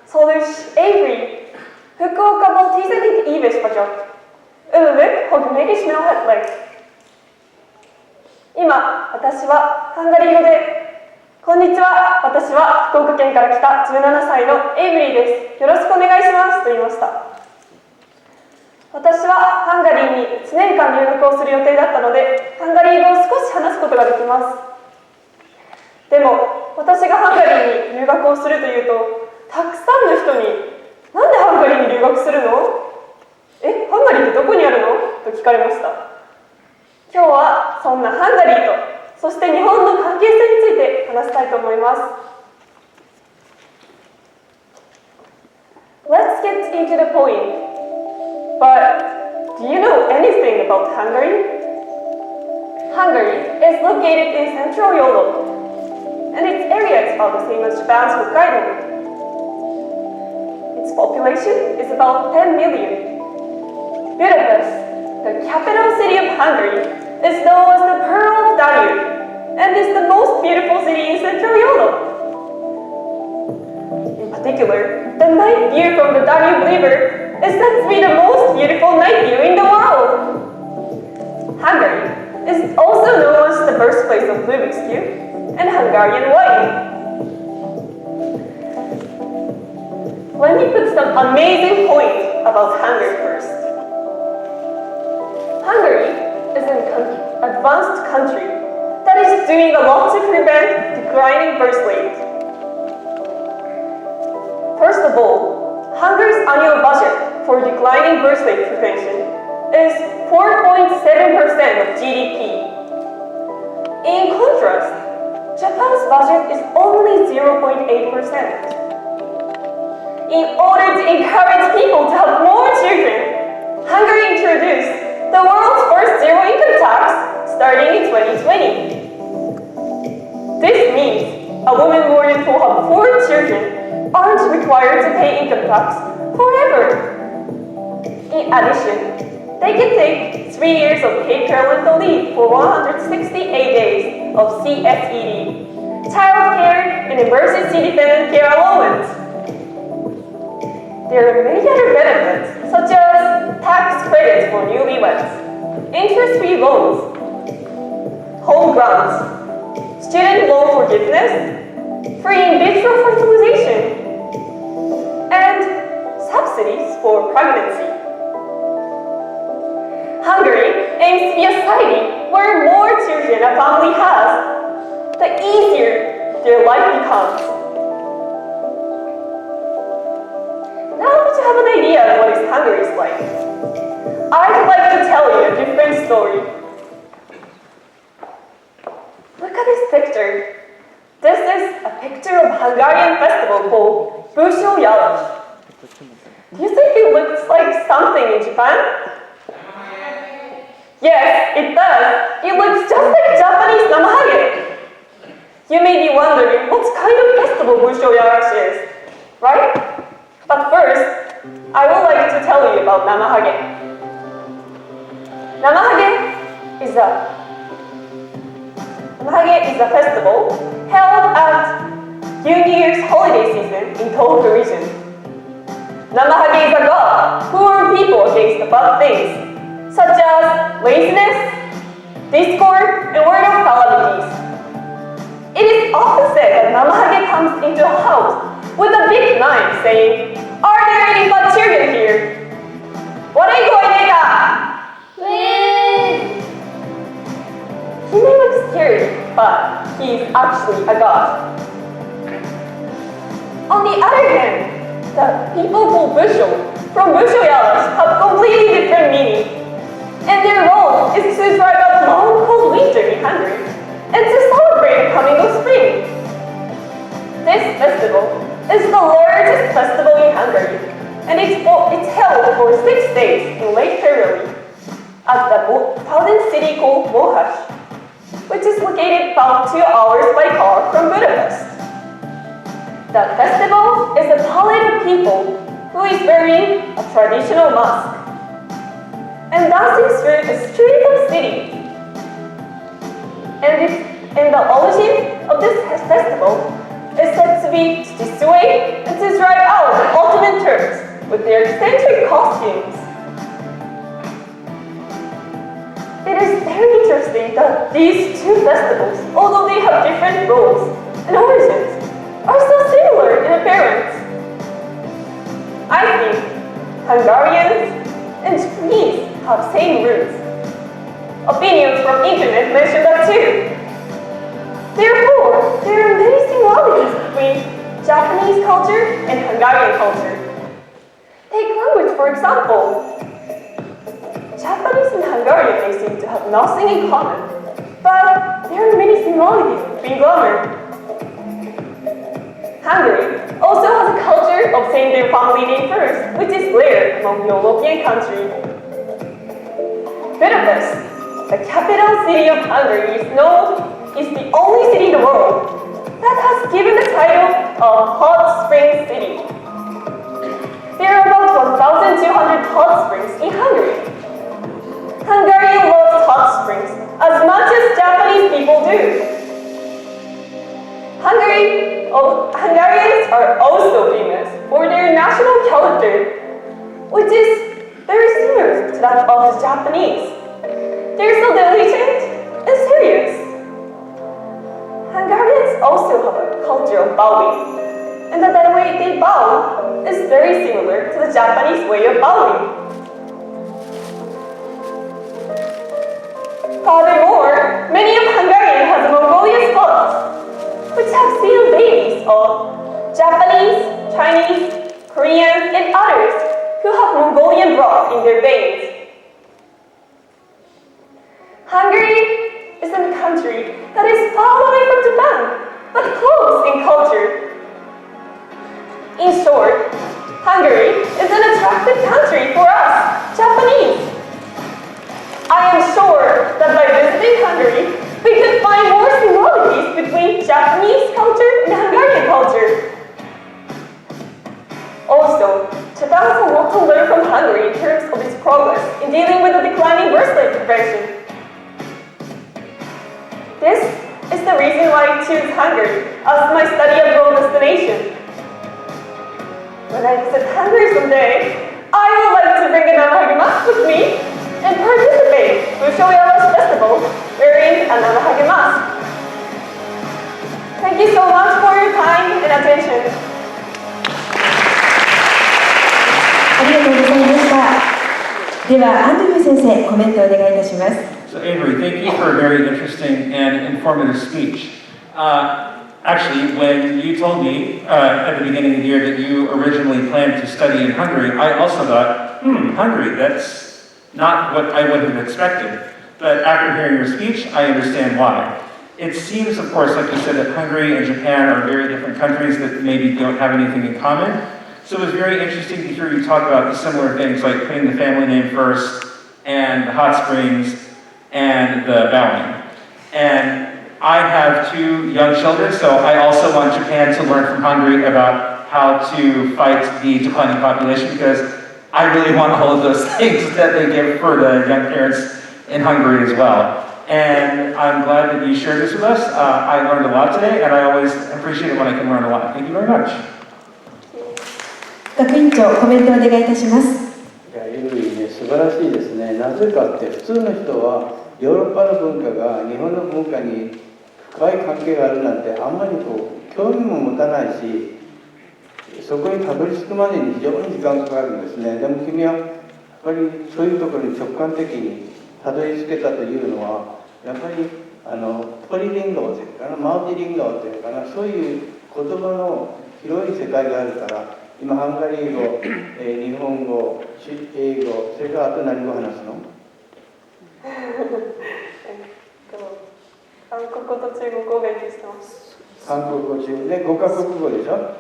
서울시 Avery, 후쿠오카 멀티세틱 이베스 바죠. 으르륵 호기내기 핫렉. 今、私はハンガリー語で、こんにちは、私は福岡県から来た17歳のエイブリーです。よろしくお願いしますと言いました。私はハンガリーに1年間留学をする予定だったので、ハンガリー語を少し話すことができます。でも、私がハンガリーに留学をするというと、たくさんの人に、なんでハンガリーに留学するの？ハンガリーってどこにあるの？と聞かれました。今日はそんなハンガリーと、そして日本の関係性について話したいと思います。Let's get into the point. But do you know anything about Hungary? Hungary is located in Central Europe, and its area is about the same as Japan's Hokkaido. Its population is about 10 million. Budapest, the capital city of Hungary, is known as the Pearl of Danube, and is the most beautiful city in Central Europe. In particular, the night view from the Danube River is said to be the most beautiful night view in the world. Hungary is also known as the birthplace of Rubik's Cube and Hungarian wine. Let me put some amazing points about Hungary first. Hungary is an advanced country that is doing a lot to prevent declining birth rate. First of all, Hungary's annual budget for declining birth rate prevention is 4.7% of GDP. In contrast, Japan's budget is only 0.8%. In order to encourage people to have more children, Hungary introduced the world's first zero income tax starting in 2020. This means a woman born to have 4 children aren't required to pay income tax forever. In addition, they can take 3 years of paid parental leave for 168 days of CSED, child care and emergency dependent care allowance. There are many other benefits, such as tax credits for newlyweds, interest-free loans, home grants, student loan forgiveness, free in vitro fertilization, and subsidies for pregnancy. Hungary aims to be a society where more children a family has, the easier their life becomes. Now that you have an idea of what Hungary is like, I'd like to tell you a different story. Look at this picture. This is a picture of a Hungarian festival called Busho Yalash. Do you think it looks like something in Japan? Yes, it does. It looks just like Japanese namahage. You may be wondering what kind of festival Busho Yalash is, right? But first, I would like to tell you about namahage. Namahage is a festival held at New Year's holiday season in Tohoku region. Namahage is a god who warns people against the bad things, such as laziness, discord, and word of calamities. It is often said that namahage comes into a house with a big knife saying, "Are there any bad children here? What are you going to do?" He may look scary, but he is actually a god. On the other hand, the people called Busho from Busho Yalash have completely different meaning, and their role is to drive out the long cold winter in Hungary and to celebrate the coming of spring. This festival is the largest festival in Hungary, and it's held for 6 days in Lake February at the Italian city called Mohacs, which is located about 2 hours by car from Budapest. The festival is a talented people who is wearing a traditional mask and dancing through the streets of the city. And the origin of this festival is said to be to dissuade and to drive out with their eccentric costumes. It is very interesting that these two festivals, although they have different roles and origins, are so similar in appearance. I think Hungarians and Japanese have same roots. Opinions from internet mention that too. Therefore, there are many similarities between Japanese culture and Hungarian culture. Take language, for example. Japanese and Hungarian may seem to have nothing in common, but there are many similarities between grammar. Hungary also has a culture of saying their family name first, which is rare among European countries. Budapest, the capital city of Hungary, is the only city in the world that has given the title of Hot Spring City. There are about 1,200 hot springs in Hungary. Hungary loves hot springs as much as Japanese people do. Hungarians are also famous for their national character, which is very similar to that of the Japanese. They're so diligent and serious. Hungarians also have a culture of bowing, and the way they bow is very similar to the Japanese way of bowing. Furthermore, many of Hungarians have Mongolian spots, which have seen babies of Japanese, Chinese, Korean, and others who have Mongolian blood in their veins. Hungary is a country that is far away from Japan, but close in culture. In short, Hungary is an attractive country for us, Japanese. I am sure that by visiting Hungary, we could find more similarities between Japanese culture and Hungarian culture. Also, Japan has a lot to learn from Hungary in terms of its progress in dealing with the declining birth rate prevention. This is the reason why I choose Hungary as my study abroad destination. When I visit Hungary someday, I would like to bring an mask with me and participate in Shoya's festival wearing a mask. Thank you so much for your time and attention. ありがとうございました。では、アンドリュー先生、コメントをお願いいたします。So Avery, thank you for a very interesting and informative speech. Actually, when you told me at the beginning of the year that you originally planned to study in Hungary, I also thought, Hungary, that's not what I would have expected. But after hearing your speech, I understand why. It seems, of course, like you said, that Hungary and Japan are very different countries that maybe don't have anything in common. So it was very interesting to hear you talk about the similar things like putting the family name first and the hot springs and the bowing. And I have 2 young children, so I also want Japan to learn from Hungary about how to fight the declining population, because I really want all of those things that they give for the young parents in Hungary as well. And I'm glad that you shared this with us. I learned a lot today, and I always appreciate it when I can learn a lot. Thank you very much. 学院長、コメントをお願いいたします。エブリーね、素晴らしいですね。なぜかって、普通の人はヨーロッパの文化が日本の文化に深い関係があるなんてあんまり興味も持たないし、そこにたどり着くまでに非常に時間がかかるんですね。でも君はやっぱりそういうところに直感的にたどり着けたというのは、やっぱりポリリンガルというかな、マルチリンガルというかな、そういう言葉の広い世界があるから、今ハンガリー語、日本語、英語、それからあと何語話すの？韓国語と中国語を勉強してます。韓国語、中国ね、5カ国語でしょ。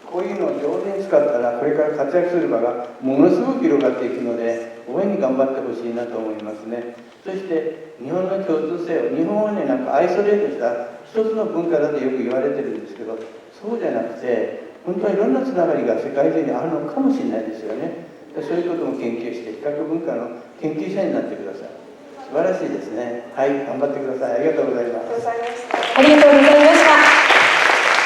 こういうのを上手に使ったらこれから活躍する場がものすごく広がっていくので、応援に頑張ってほしいなと思いますね。そして日本の共通性を、日本はね、なんかアイソレートした一つの文化だとよく言われてるんですけど、そうじゃなくて本当はいろんなつながりが世界中にあるのかもしれないですよね。そういうことも研究して比較文化の研究者になってください。素晴らしいですね。はい、頑張ってください。ありがとうございます。ありがとうございます。